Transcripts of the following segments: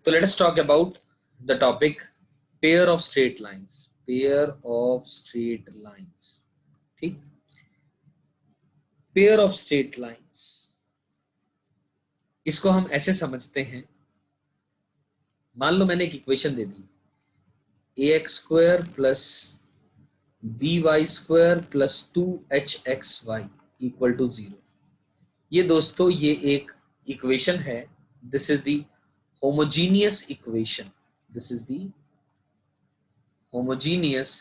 तो let us talk about the topic pair of straight lines. Pair of straight lines, ठीक। Pair of straight lines, इसको हम ऐसे समझते हैं, मान लो मैंने एक इक्वेशन दे दी ax square plus by square plus 2hxy equal to 0। ये दोस्तों ये एक इक्वेशन है, this is the homogeneous equation, this is the homogeneous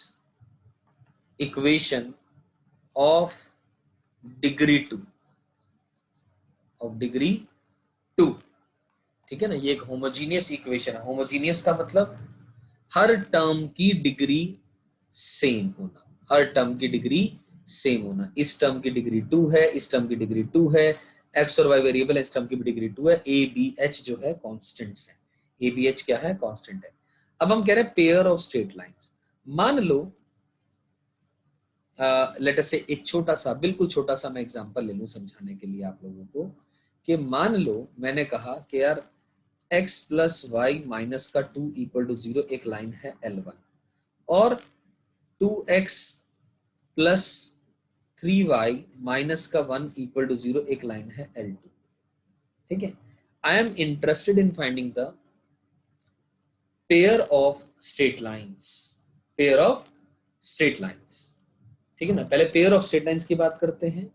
equation of degree 2, of degree 2, ठीक है ना। ये एक होमोजीनियस इक्वेशन है। होमोजीनियस का मतलब हर टर्म की डिग्री सेम होना, हर टर्म की डिग्री सेम होना। इस टर्म की डिग्री 2 है, इस टर्म की डिग्री 2 है, एक्स और वाई वेरिएबल, इस टर्म की भी डिग्री 2 है, ए बी एच जो है कॉन्स्टेंट्स है, ए बी एच क्या है, कांस्टेंट है। अब हम कह रहे हैं पेयर ऑफ स्ट्रेट लाइंस। मान लो लेट अस से एक छोटा सा, बिल्कुल छोटा सा मैं एग्जांपल ले लूं समझाने के लिए आप लोगों को, कि मान लो मैंने कहा कि यार x प्लस वाई माइनस का 2 इक्वल टू 0 एक लाइन है L1, और 2x प्लस 3y माइनस का 1 इक्वल टू 0 एक लाइन है L2, ठीक है। I am interested in finding the pair of straight lines, pair of straight lines, ठीक है ना। पहले पेयर ऑफ स्ट्रेट लाइंस की बात करते हैं,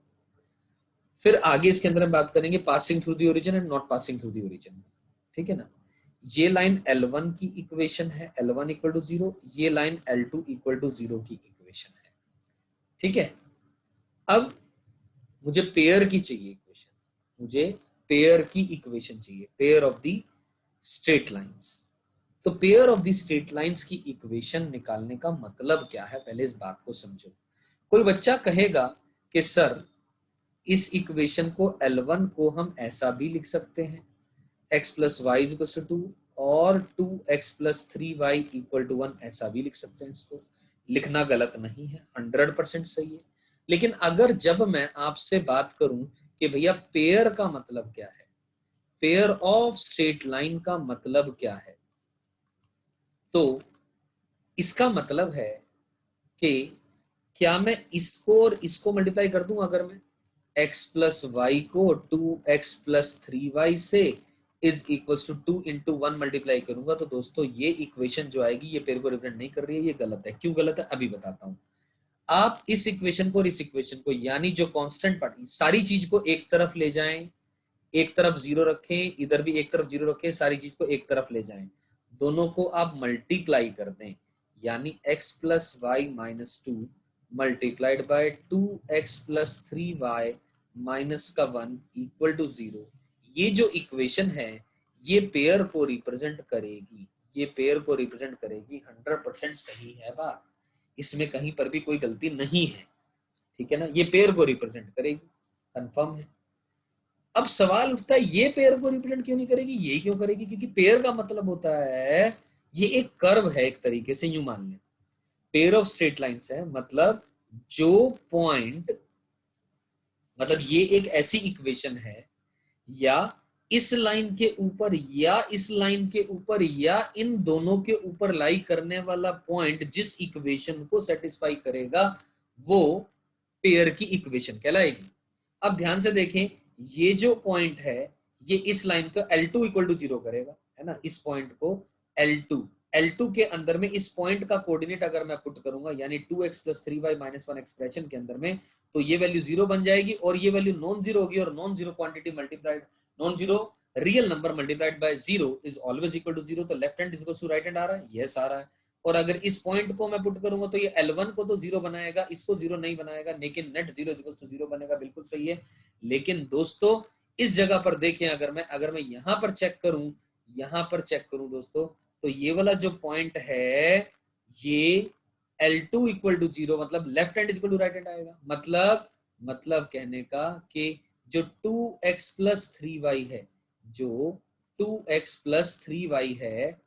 फिर आगे इसके अंदर हम बात करेंगे passing through the origin and not passing through the origin, ठीक है ना। ये लाइन L1 की इक्वेशन है, L1 इक्वल टू 0, ये लाइन L2 इक्वल टू 0 की इक्वेशन है, ठीक है। अब मुझे पेयर की चाहिए इक्वेशन, मुझे पेयर की इक्वेशन चाहिए, pair of the straight lines. तो pair of the straight lines की इक्वेशन निकालने का मतलब क्या है, पहले इस बात को समझो। कोई बच्चा कहेगा कि सर इस इक्वेशन को L1 को हम ऐसा भी लिख सकते हैं, x plus y equal to 2, और 2x plus 3y equal to 1 ऐसा भी लिख सकते हैं। इसको लिखना गलत नहीं है, 100% सही है। लेकिन अगर जब मैं आपसे बात करूं कि भैया पेयर का मतलब क्या है, पेयर ऑफ स्ट्रेट लाइन का मतलब क्या है, तो इसका मतलब है कि क्या मैं इसको और इसको मल्टीप्लाई कर दूं, अगर मैं x प्लस वाई को 2x प्लस 3y से is equals to 2 into 1 multiply करूंगा, तो दोस्तों ये इक्वेशन जो आएगी ये पेयर को रिप्रेजेंट नहीं कर रही है, ये गलत है। क्यों गलत है अभी बताता हूं। आप इस इक्वेशन को और इस इक्वेशन को, यानी जो कांस्टेंट पार्ट, सारी चीज को एक तरफ ले जाएं, एक तरफ 0 रखें, इधर भी एक तरफ 0 रखें, सारी चीज को एक तरफ ले जाएं, दोनों को आप मल्टीप्लाई कर दें, यानी x plus y minus 2 multiplied by 2x plus 3y minus का 1 इक्वल टू 0। ये जो इक्वेशन है ये पेयर को रिप्रेजेंट करेगी, ये पेयर को रिप्रेजेंट करेगी, 100% सही है बात, इसमें कहीं पर भी कोई गलती नहीं है, ठीक है ना। ये पेयर को रिप्रेजेंट करेगी, कंफर्म है। अब सवाल उठता है ये पेयर को रिप्रेजेंट क्यों नहीं करेगी, ये क्यों करेगी, क्योंकि पेयर का मतलब होता है ये एक कर्व है, एक तरीके से यूं मान लें पेयर ऑफ स्ट्रेट लाइंस है, मतलब जो पॉइंट, मतलब ये एक ऐसी इक्वेशन है या इस लाइन के ऊपर या इस लाइन के ऊपर या इन दोनों के ऊपर लाई करने वाला पॉइंट जिस इक्वेशन को सेटिस्फाई करेगा वो पेयर की इक्वेशन कहलाएगी। अब ध्यान से देखें, ये जो पॉइंट है ये इस लाइन को L2 इक्वल टू 0 करेगा, है ना। इस पॉइंट को L2 के अंदर में इस पॉइंट का कोऑर्डिनेट अगर मैं पुट करूंगा, यानी 2x plus 3y minus 1 expression के अंदर में, तो ये वैल्यू 0 बन जाएगी और ये वैल्यू नॉन जीरो होगी, और non zero quantity multiplied, non zero real number multiplied by 0 is always equal to 0। तो left hand equal to right hand आ रहा है, यस आ रहा है। और अगर इस पॉइंट को मैं पुट करूंगा तो ये L1 को तो 0 बनाएगा, इसको 0 नहीं बनाएगा, लेकिन नेट 0 इज इक्वल टू 0 बनेगा, बिल्कुल सही है। लेकिन दोस्तों इस जगह पर देखें, अगर मैं यहां पर चेक करूं, यहां पर चेक करूं दोस्तों, तो ये वाला जो पॉइंट है ये L2 इक्वल टू 0, मतलब left hand equal to right hand आएगा। मतलब कहने का कि जो 2x प्लस 3y है, जो 2x प्लस 3y है,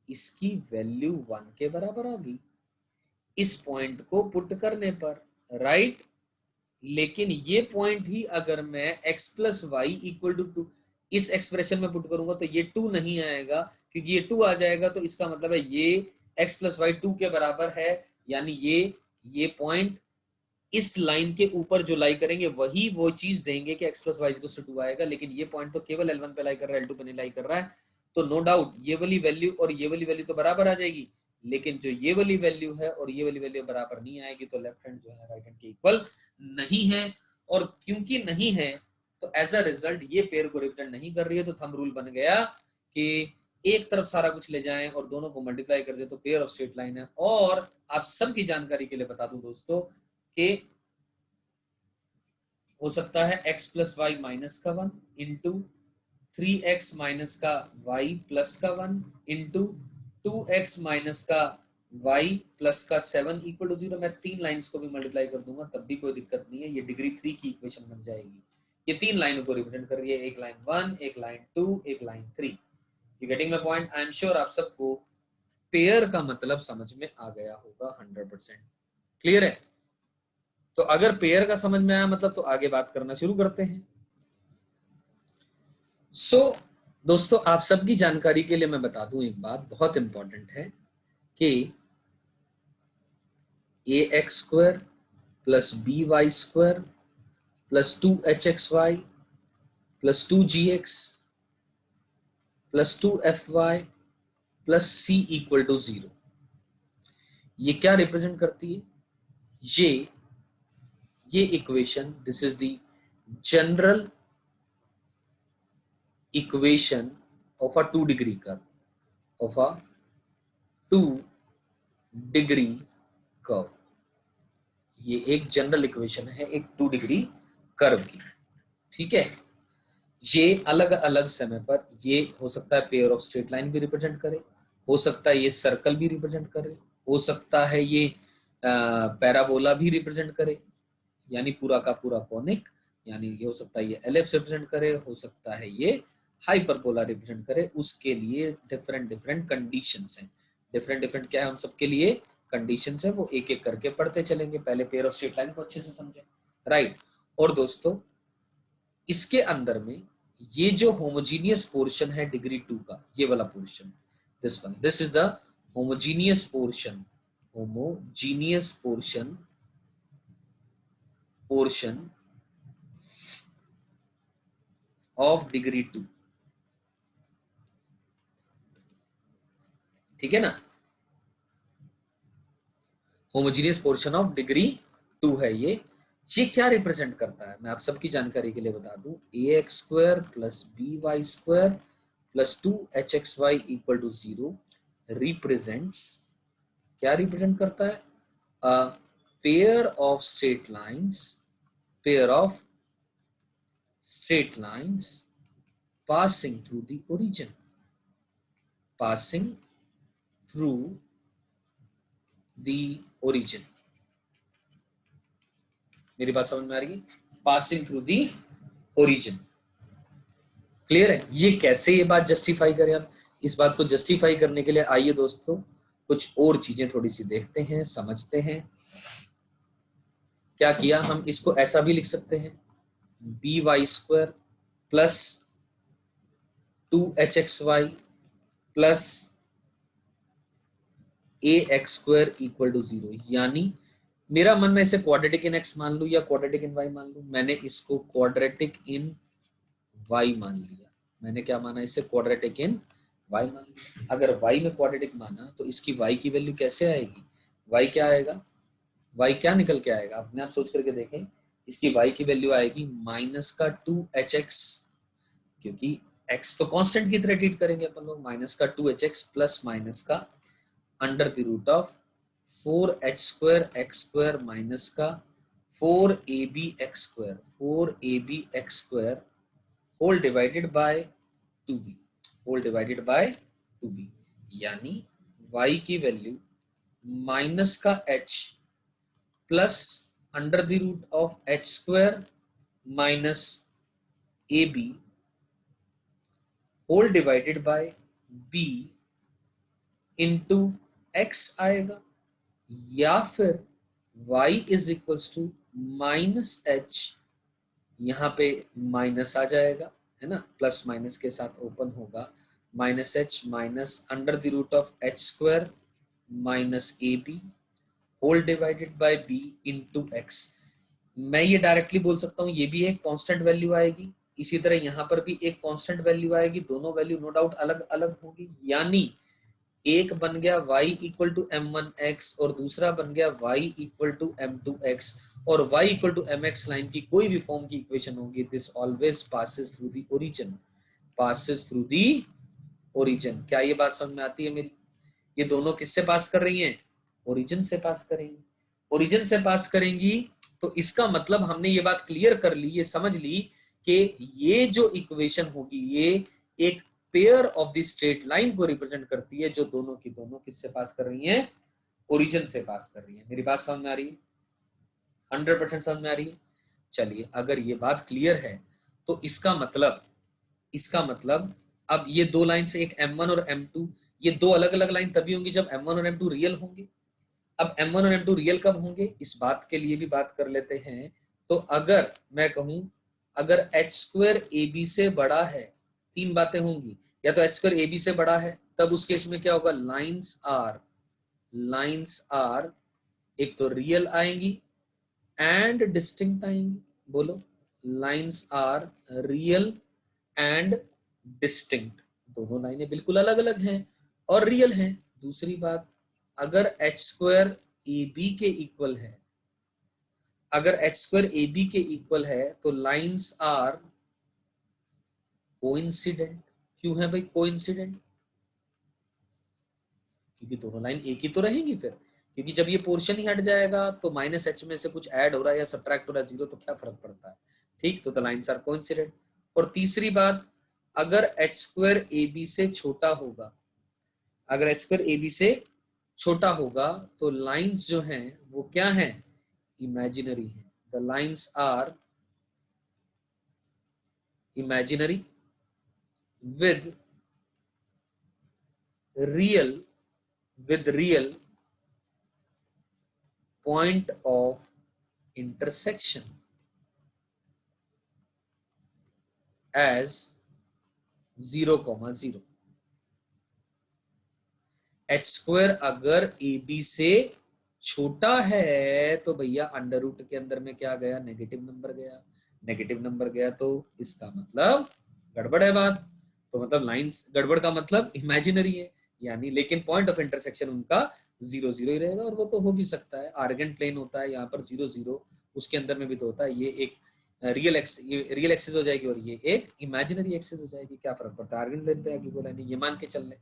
इसकी वैल्यू 1 के बराबर आ गई इस पॉइंट को पुट करने पर, राइट। लेकिन ये पॉइंट ही अगर मैं x plus y equal to 2, इस एक्सप्रेशन में पुट करूंगा तो ये 2 नहीं आएगा, क्योंकि ये 2 आ जाएगा तो इसका मतलब है ये x प्लस वाई 2 के बराबर है, यानी ये पॉइंट इस लाइन के ऊपर जो लाई करेंगे वही वो चीज देंगे कि x plus y equal to 2 आएगा, लेकिन ये पॉइंट तो केवल L1 पे लाई कर रहा है, L2 पे नहीं लाई कर रहा है। तो नो डाउट ये वाली वैल्यू और ये वाली वैल्यू तो बराबर आ जाएगी, लेकिन जो ये वाली वैल्यू है और ये वाली वैल्यू बराबर नहीं आएगी, तो लेफ्ट हैंड जो है राइट हैंड के इक्वल नहीं है। और क्योंकि नहीं है तो एज अ रिजल्ट ये पेयर को रिप्रेजेंट नहीं कर रही है, तो थंब रूल बन गया कि एक तरफ सारा कुछ ले जाएं और दोनों को मल्टीप्लाई कर दे तो पेयर ऑफ स्ट्रेट लाइन है। और आप सबकी जानकारी के लिए बता दूं दोस्तों कि हो सकता है x प्लस वाई माइनस का 1 इंटू 3x माइनस का y प्लस का 1 इंटू 2x माइनस का y प्लस का 7 इक्वल टू 0। मैं 3 लाइंस को भी मल्टीप्लाई कर दूंगा तब भी कोई दिक्कत नहीं है, ये डिग्री 3 की इक्वेशन बन जाएगी। ये 3 लाइनों को रिप्रेजेंट कर रही है, एक लाइन 1, एक लाइन 2, एक line 3। You getting my point? I am sure आप सबको पेयर का मतलब समझ में आ गया होगा 100%। क्लियर है? तो अगर पेयर का समझ में आया मतलब तो आगे बात करना शुरू करते हैं। दोस्तों आप सबकी जानकारी के लिए मैं बता दूं एक बात बहुत इंपॉर्टेंट है कि a x square plus b y square plus 2hxy plus 2gx plus 2fy plus c equal to 0, ये क्या रिप्रेजेंट करती है? ये equation, this is the general equation of a 2 degree curve, of a 2 degree curve. ये एक general equation है एक 2 degree curve की, ठीक है। ये अलग अलग समय पर ये हो सकता है पेयर ऑफ स्ट्रेट लाइन भी रिप्रेजेंट करे, हो सकता है ये सर्कल भी रिप्रेजेंट करे, हो सकता है ये पैराबोला भी रिप्रेजेंट करे, यानी पूरा का पूरा कॉनिक, यानी ये हो सकता है ये एलिप्स रिप्रेजेंट करे, हो सकता है ये हाइपरबोला रिप्रेजेंट करे। उसके लिए डिफरेंट डिफरेंट कंडीशंस हैं। डिफरेंट डिफरेंट क्या है उन सबके लिए? कंडीशंस है, वो एक एक करके पढ़ते चलेंगे। पहले पेयर ऑफ स्ट्रेट लाइन को अच्छे से समझें, राइट। और दोस्तों इसके अंदर में ये जो होमोजीनियस पोर्शन है डिग्री 2 का, ये वाला portion, this is the homogeneous portion, homogeneous portion of degree 2, ठीक है ना। होमोजीनियस पोर्शन ऑफ डिग्री 2 है ये क्या रिप्रेजेंट करता है मैं आप सबकी जानकारी के लिए बता दूं, a x square plus b y square plus 2hxy equal to 0 represents, क्या रिप्रेजेंट करता है? A pair of straight lines, pair of straight lines passing through the origin, passing through the origin। मेरी बात समझ में आ रही है? Passing through the origin. Clear है? ये कैसे ये बात जस्टिफाई करें आप? इस बात को जस्टिफाई करने के लिए आइए दोस्तों कुछ और चीजें थोड़ी सी देखते हैं, समझते हैं। क्या किया, हम इसको ऐसा भी लिख सकते हैं, b y square plus 2hxy plus a x square equal to 0। यानी मेरा मन में इसे क्वाड्रेटिक इन एक्स मान लूं या क्वाड्रेटिक इन वाई मान लूं, मैंने इसको क्वाड्रेटिक इन वाई मान लिया। मैंने क्या माना? इसे क्वाड्रेटिक इन वाई मान लिया। अगर वाई में क्वाड्रेटिक माना तो इसकी वाई की वैल्यू कैसे आएगी? वाई क्या आएगा? वाई क्या निकल के आएगा? अपने आप सोच करके देखें। इसकी वाई की वैल्यू आएगी माइनस का 2hx, क्योंकि x तो कांस्टेंट की तरह ट्रीट करेंगे अपन लोग, माइनस का 2hx प्लस माइनस का under the root of 4h square x square minus का 4ab x square, 4ab x square whole divided by 2b, whole divided by 2b। यानी y की वैल्यू माइनस का h plus under the root of h square minus ab whole divided by b into x आएगा, या फिर y is equals to minus h, यहां पे minus आ जाएगा है ना, प्लस माइनस के साथ ओपन होगा, minus h minus under the root of h square minus a b whole divided by b into x. मैं ये डायरेक्टली बोल सकता हूँ ये भी एक कांस्टेंट वैल्यू आएगी, इसी तरह यहाँ पर भी एक कांस्टेंट वैल्यू आएगी, दोनों वैल्यू नो डाउट अलग अलग होगी, यानी एक बन गया y इक्वल टू m1x और दूसरा बन गया y इक्वल टू m2x, और y equal to mx line की कोई भी फॉर्म की इक्वेशन होगी, this always passes through the origin, passes through the origin. क्या ये बात समझ में आती है मेरी? ये दोनों किससे पास कर रही हैं? ओरिजिन से पास करेंगी। ओरिजिन से पास करेंगी तो इसका मतलब हमने ये बात क्लियर कर ली, ये समझ ली कि ये जो इक्वेशन होगी ये एक pair of the straight line को रिप्रेजेंट करती है, जो दोनों की दोनों किससे पास कर रही हैं? ओरिजिन से पास कर रही है। मेरी बात समझ में आ रही है? 100% समझ में आ रही है? चलिए, अगर ये बात क्लियर है तो इसका मतलब अब ये दो लाइन से एक M1 और M2, ये दो अलग अलग लाइन तभी होंगी जब M1 और M2 रियल होंगे। अब M1 और M2 रियल कब होंगे, इस बात के लिए भी बात कर लेते हैं। तो अगर मैं कहूं अगर h स्क्वायर ए बी से बड़ा है, तीन बातें होंगी, या तो h स्क्वायर ए बी से बड़ा है, तब उस केस में क्या होगा, लाइंस आर एक तो रियल आएंगी एंड डिस्टिंक्ट आएंगी। बोलो, lines are real and distinct, दोनों लाइनें बिल्कुल अलग अलग हैं और रियल हैं। दूसरी बात, अगर h स्क्वायर ए बी के इक्वल है, अगर h स्क्वायर ए बी के इक्वल है तो लाइंस आर कोइंसिडेंट। क्यों है भाई कोइंसिडेंट? क्योंकि दोनों लाइन एक ही तो रहेंगी फिर, क्योंकि जब ये पोर्शन ही हट जाएगा तो माइनस एच में से कुछ ऐड हो रहा है या सब्ट्रैक्ट हो रहा है जीरो, तो क्या फर्क पड़ता है? ठीक, तो द लाइंस आर कोइंसिडेंट। और तीसरी बात, अगर h स्क्वायर ए बी से छोटा होगा, अगर h स्क्वायर ए बी से छोटा होगा तो लाइंस जो हैं वो क्या हैं? इमेजिनरी है। The lines are imaginary with real point of intersection as 0,0। H square अगर ए बी से छोटा है तो भैया अंडर रूट के अंदर में क्या गया? नेगेटिव नंबर गया। नेगेटिव नंबर गया तो इसका मतलब गड़बड़ है बात। तो मतलब लाइंस गड़बड़ का मतलब इमेजिनरी है, यानी लेकिन पॉइंट ऑफ इंटरसेक्शन उनका 0,0 ही रहेगा। और वो तो हो भी सकता है, आर्गेंट प्लेन होता है यहाँ पर 0,0, उसके अंदर में भी तो होता है। ये एक रियल एक्सिस हो जाएगी और ये एक इमेजिनरी एक्सिस हो जाएगी, क्या फर्क पड़ता है? आर्गेंट प्लेन पे आगे बोला नहीं, ये मान के चल रहे।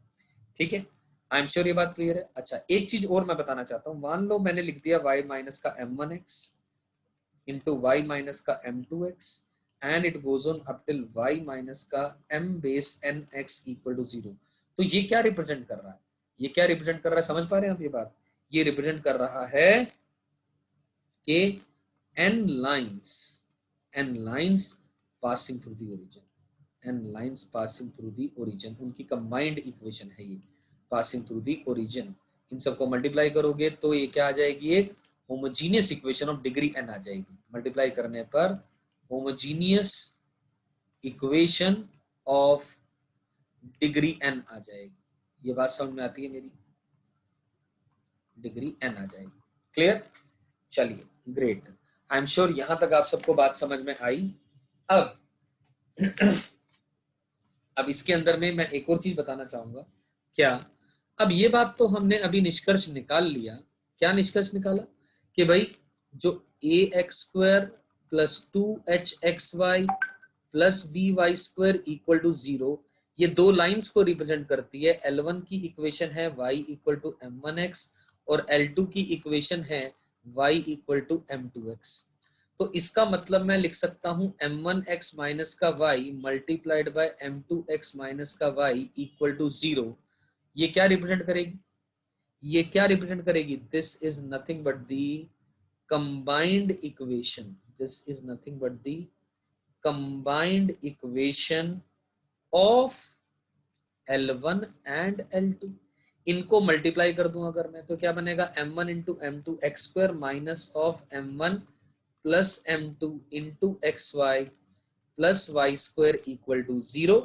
ठीक है, आई एम श्योर ये बात क्लियर है। अच्छा, एक चीज और मैं बताना चाहता हूँ। मान लो मैंने लिख दिया y माइनस का m1x इंटू वाई माइनस का m2x and it goes on up till y minus का m base nx equal to 0। तो ये क्या रिप्रेजेंट कर रहा है? ये क्या रिप्रेजेंट कर रहा है, समझ पा रहे हैं आप ये बात? ये रिप्रेजेंट कर रहा है कि n lines passing through the origin, and lines passing through the origin, उनकी कंबाइंड इक्वेशन है ये, पासिंग थ्रू दी ओरिजिन। इन सबको मल्टीप्लाई करोगे तो ये क्या आ जाएगी? एक homogeneous equation of degree n आ जाएगी। मल्टीप्लाई करने पर homogeneous equation of degree n आ जाएगी। ये बात समझ में आती है मेरी? डिग्री n आ जाएगी। क्लियर? चलिए, ग्रेट। आई एम श्योर यहां तक आप सबको बात समझ में आई। अब अब इसके अंदर में मैं एक और चीज बताना चाहूंगा। क्या? अब ये बात तो हमने अभी निष्कर्ष निकाल लिया। क्या निष्कर्ष निकाला? कि भाई जो a x square plus 2hxy plus b y square equal to 0, ये दो लाइंस को रिप्रेजेंट करती है। L1 की इक्वेशन है y इक्वल टू m1x और L2 की इक्वेशन है y इक्वल टू m2x। तो इसका मतलब मैं लिख सकता हूं m1x माइनस का y multiplied by m2x minus का y इक्वल टू 0। ये क्या रिप्रेजेंट करेगी? ये क्या रिप्रेजेंट करेगी? This is nothing but the combined equation. This is nothing but the combined equation of L1 and L2। इनको मल्टीप्लाई कर दूं अगर मैं, तो क्या बनेगा? m1 into m2 x square minus of m1 plus m2 into xy plus y square equal to 0।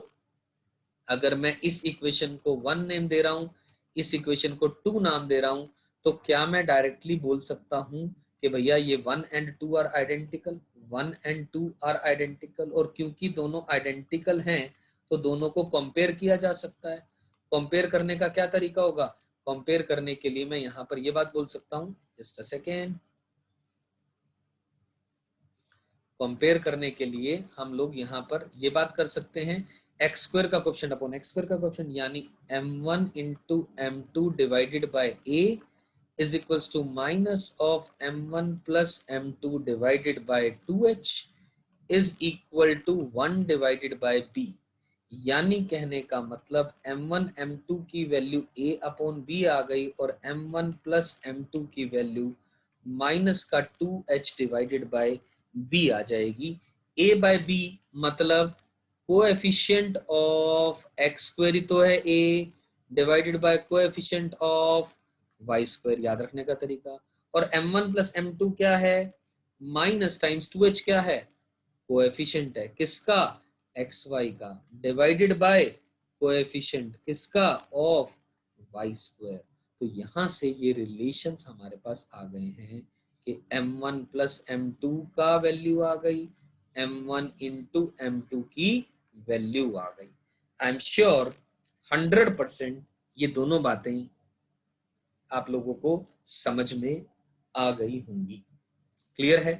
अगर मैं इस इक्वेशन को 1 नेम दे रहा हूं, इस इक्वेशन को 2 नाम दे रहा हूं, तो क्या मैं डायरेक्टली बोल सकता हूं कि भैया ये 1 and 2 are identical, 1 and 2 are identical. और क्योंकि दोनों आइडेंटिकल हैं तो दोनों को कंपेयर किया जा सकता है। कंपेयर करने का क्या तरीका होगा? कंपेयर करने के लिए मैं यहां पर ये बात बोल सकता हूं, जस्ट अ सेकेंड। कंपेयर करने के लिए हम लोग यहाँ पर ये बात कर सकते हैं, एक्स स्क्वायर का कोएफिशिएंट अपॉन एक्स स्क्वायर का कोएफिशिएंट, यानी m1 into m2 divided by a is equals to minus of m1 plus m2 divided by 2h is equal to 1 divided by b। यानी कहने का मतलब m1 m2 की value a upon b आ गई और m1 प्लस m2 की value minus का 2h डिवाइडेड बाय b आ जाएगी। a बाय b मतलब कोएफिशिएंट ऑफ एक्स स्क्वायर ही तो है a divided by coefficient of y square, याद रखने का तरीका। और m1 प्लस m2 क्या है? माइनस टाइम्स 2h क्या है? कोएफिशिएंट है किसका? एक्स वाई का, डिवाइडेड बाय कोएफिशिएंट किसका? Of y square. तो यहां से ये रिलेशंस हमारे पास आ गए हैं कि m1 प्लस m2 का वैल्यू आ गई, m1 इंटू m2 की वैल्यू आ गई। आई एम श्योर 100% ये दोनों बातें आप लोगों को समझ में आ गई होंगी। क्लियर है?